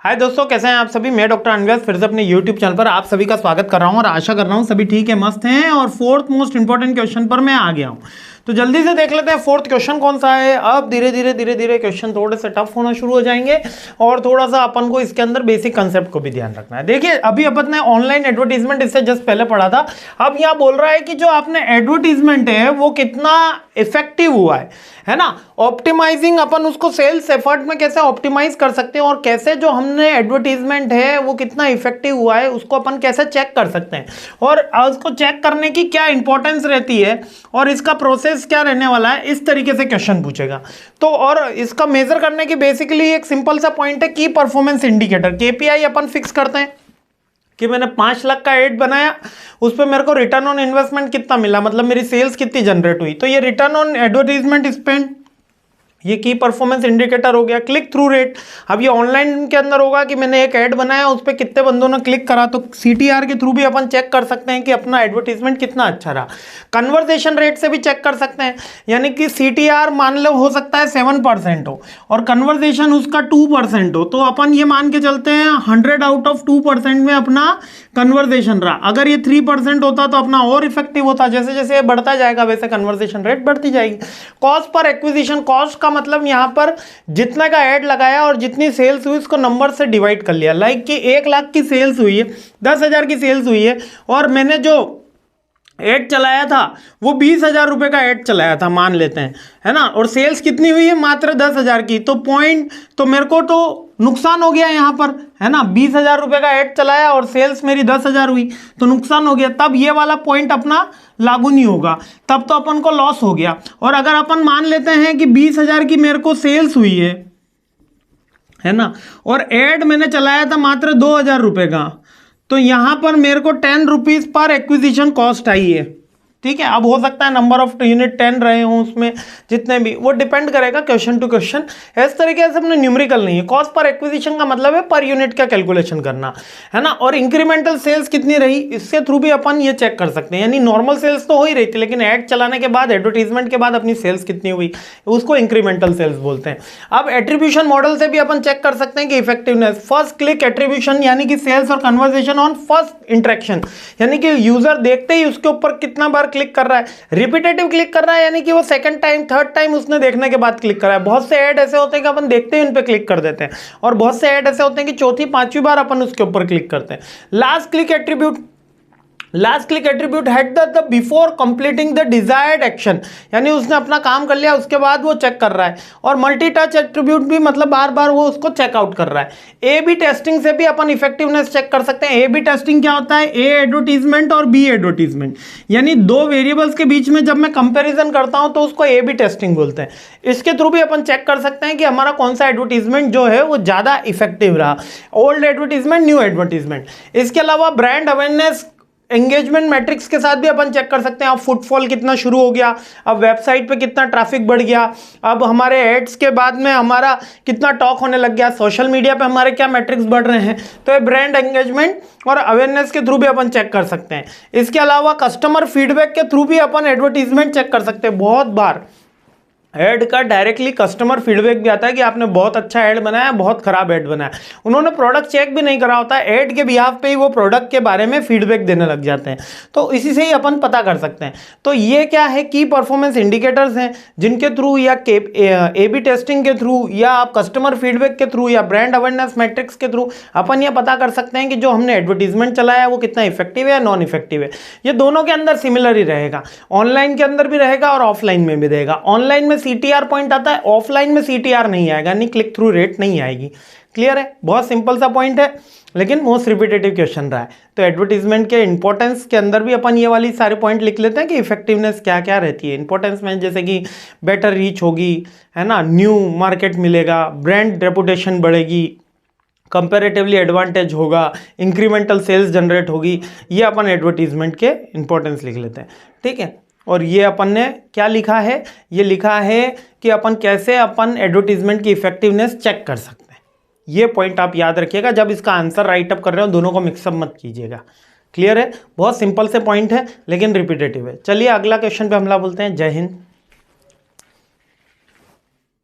हाय दोस्तों, कैसे हैं आप सभी। मैं डॉक्टर अनव्यास फिर से अपने यूट्यूब चैनल पर आप सभी का स्वागत कर रहा हूं और आशा कर रहा हूं सभी ठीक है, मस्त हैं। और फोर्थ मोस्ट इंपॉर्टेंट क्वेश्चन पर मैं आ गया हूं, तो जल्दी से देख लेते हैं फोर्थ क्वेश्चन कौन सा है। अब धीरे धीरे क्वेश्चन थोड़े से टफ होना शुरू हो जाएंगे और थोड़ा सा अपन को इसके अंदर बेसिक कंसेप्ट को भी ध्यान रखना है। देखिए, अभी अपन ने ऑनलाइन एडवर्टीजमेंट इससे जस्ट पहले पढ़ा था। अब यहाँ बोल रहा है कि जो आपने एडवर्टीजमेंट है वो कितना इफेक्टिव हुआ है ना। ऑप्टिमाइजिंग, अपन उसको सेल्स एफर्ट में कैसे ऑप्टिमाइज कर सकते हैं और कैसे जो हमने एडवर्टीजमेंट है वो कितना इफेक्टिव हुआ है उसको अपन कैसे चेक कर सकते हैं और उसको चेक करने की क्या इंपॉर्टेंस रहती है और इसका प्रोसेस क्या रहने वाला है, इस तरीके से क्वेश्चन पूछेगा। तो और इसका मेजर करने की बेसिकली एक सिंपल सा पॉइंट है, की परफॉर्मेंस इंडिकेटर केपीआई अपन फिक्स करते हैं कि मैंने 5 लाख का एड बनाया, उस पर मेरे को रिटर्न ऑन इन्वेस्टमेंट कितना मिला, मतलब मेरी सेल्स कितनी जनरेट हुई। तो ये रिटर्न ऑन एडवर्टीजमेंट स्पेंड, ये की परफॉर्मेंस इंडिकेटर हो गया। क्लिक थ्रू रेट, अब ये ऑनलाइन के अंदर होगा कि मैंने एक ऐड बनाया, उस पर कितने बंदों ने क्लिक करा, तो सीटीआर के थ्रू भी अपन चेक कर सकते हैं कि अपना एडवर्टीजमेंट कितना अच्छा रहा। कन्वर्सेशन रेट से भी चेक कर सकते हैं, यानी कि सीटीआर मान लो हो सकता है 7% हो और कन्वर्सेशन उसका 2% हो, तो अपन ये मान के चलते हैं 100 आउट ऑफ 2% में अपना कन्वर्सेशन रहा। अगर ये 3% होता तो अपना और इफेक्टिव होता। जैसे जैसे ये बढ़ता जाएगा वैसे कन्वर्सेशन रेट बढ़ती जाएगी। कॉस्ट पर एक्विजिशन, कॉस्ट का मतलब यहां पर जितना का ऐड लगाया और जितनी सेल्स हुई उसको नंबर से डिवाइड कर लिया। लाइक कि 1 लाख की सेल्स हुई है, 10,000 की सेल्स हुई है और मैंने जो ऐड चलाया था वो 20,000 रुपए का ऐड चलाया था मान लेते हैं, है ना, और सेल्स कितनी हुई है मात्र 10,000 की, तो मेरे को तो नुकसान हो गया यहाँ पर, है ना। 20,000 रुपए का ऐड चलाया और सेल्स मेरी 10,000 हुई तो नुकसान हो गया। तब ये वाला पॉइंट अपना लागू नहीं होगा, तब तो अपन को लॉस हो गया। और अगर अपन मान लेते हैं कि 20,000 की मेरे को सेल्स हुई है ना, और ऐड मैंने चलाया था मात्र 2,000 रुपए का, तो यहां पर मेरे को 10 रुपीज पर एक्विजिशन कॉस्ट आई है। ठीक है, अब हो सकता है नंबर ऑफ यूनिट 10 रहे हों उसमें, जितने भी, वो डिपेंड करेगा क्वेश्चन टू क्वेश्चन। इस तरीके से अपने न्यूमेरिकल नहीं है। कॉस्ट पर एक्विजिशन का मतलब है पर यूनिट का कैलकुलेशन करना, है ना। और इंक्रीमेंटल सेल्स कितनी रही, इसके थ्रू भी अपन ये चेक कर सकते हैं। यानी नॉर्मल सेल्स तो हो ही रही थी, लेकिन ऐड चलाने के बाद, एडवर्टीजमेंट के बाद अपनी सेल्स कितनी हुई, उसको इंक्रीमेंटल सेल्स बोलते हैं। अब एट्रीब्यूशन मॉडल से भी अपन चेक कर सकते हैं कि इफेक्टिवनेस, फर्स्ट क्लिक एट्रीब्यूशन, यानी कि सेल्स और कन्वर्सेशन ऑन फर्स्ट इंटरेक्शन, यानी कि यूजर देखते ही उसके ऊपर कितना बार क्लिक कर रहा है, रिपीटेटिव क्लिक कर रहा है, यानी कि वो सेकंड टाइम थर्ड टाइम उसने देखने के बाद क्लिक कर रहा है। बहुत से ऐड ऐसे होते हैं कि अपन देखते ही उन पे क्लिक कर देते हैं और बहुत से ऐड ऐसे होते हैं कि चौथी पांचवी बार अपन उसके ऊपर क्लिक करते हैं। Last click attribute had the before completing the desired action, यानी उसने अपना काम कर लिया उसके बाद वो चेक कर रहा है। और मल्टी टच एट्रीब्यूट भी, मतलब बार बार वो उसको चेकआउट कर रहा है। ए बी टेस्टिंग से भी अपन इफेक्टिवनेस चेक कर सकते हैं। ए बी टेस्टिंग क्या होता है, ए एडवर्टीजमेंट और बी एडवर्टीजमेंट, यानी दो वेरिएबल्स के बीच में जब मैं कंपेरिजन करता हूं तो उसको ए बी टेस्टिंग बोलते हैं। इसके थ्रू भी अपन चेक कर सकते हैं कि हमारा कौन सा एडवर्टीजमेंट जो है वो ज्यादा इफेक्टिव रहा, ओल्ड एडवर्टीजमेंट, न्यू एडवर्टीजमेंट। इसके अलावा ब्रांड अवेयरनेस एंगेजमेंट मैट्रिक्स के साथ भी अपन चेक कर सकते हैं। अब फुटफॉल कितना शुरू हो गया, अब वेबसाइट पे कितना ट्रैफिक बढ़ गया, अब हमारे एड्स के बाद में हमारा कितना टॉक होने लग गया, सोशल मीडिया पे हमारे क्या मैट्रिक्स बढ़ रहे हैं। तो ये ब्रांड एंगेजमेंट और अवेयरनेस के थ्रू भी अपन चेक कर सकते हैं। इसके अलावा कस्टमर फीडबैक के थ्रू भी अपन एडवर्टीजमेंट चेक कर सकते हैं। बहुत बार ऐड का डायरेक्टली कस्टमर फीडबैक भी आता है कि आपने बहुत अच्छा ऐड बनाया, बहुत खराब ऐड बनाया। उन्होंने प्रोडक्ट चेक भी नहीं करा होता है, ऐड के बिहाफ पे ही वो प्रोडक्ट के बारे में फीडबैक देने लग जाते हैं। तो इसी से ही अपन पता कर सकते हैं। तो ये क्या है, की परफॉर्मेंस इंडिकेटर्स हैं जिनके थ्रू या ए बी टेस्टिंग के थ्रू या आप कस्टमर फीडबैक के थ्रू या ब्रांड अवेयरनेस मैट्रिक्स के थ्रू अपन ये पता कर सकते हैं कि जो हमने एडवर्टीजमेंट चलाया है वो कितना इफेक्टिव है या नॉन इफेक्टिव है। ये दोनों के अंदर सिमिलर ही रहेगा, ऑनलाइन के अंदर भी रहेगा और ऑफलाइन में भी रहेगा। ऑनलाइन में सीटीआर पॉइंट आता है, ऑफलाइन में सीटीआर नहीं आएगा, यानी क्लिक थ्रू रेट नहीं आएगी। क्लियर है, बहुत सिंपल सा पॉइंट है लेकिन मोस्ट रिपीटेटिव क्वेश्चन रहा है। तो एडवर्टीजमेंट के इंपॉर्टेंस के अंदर भी अपन ये वाली सारे पॉइंट लिख लेते हैं कि इफेक्टिवनेस क्या क्या रहती है। इंपॉर्टेंस में जैसे कि बेटर रीच होगी, है ना, न्यू मार्केट मिलेगा, ब्रांड रेपुटेशन बढ़ेगी, कंपैरेटिवली एडवांटेज होगा, इंक्रीमेंटल सेल्स जनरेट होगी। ये अपन एडवर्टीजमेंट के इंपॉर्टेंस लिख लेते हैं। ठीक है, और ये अपन ने क्या लिखा है, ये लिखा है कि अपन कैसे अपन एडवर्टीजमेंट की इफेक्टिवनेस चेक कर सकते हैं। ये पॉइंट आप याद रखिएगा जब इसका आंसर राइट अप कर रहे हो, दोनों को मिक्सअप मत कीजिएगा। क्लियर है, बहुत सिंपल से पॉइंट है लेकिन रिपीटेटिव है। चलिए अगला क्वेश्चन पे हमला बोलते हैं। जय हिंद।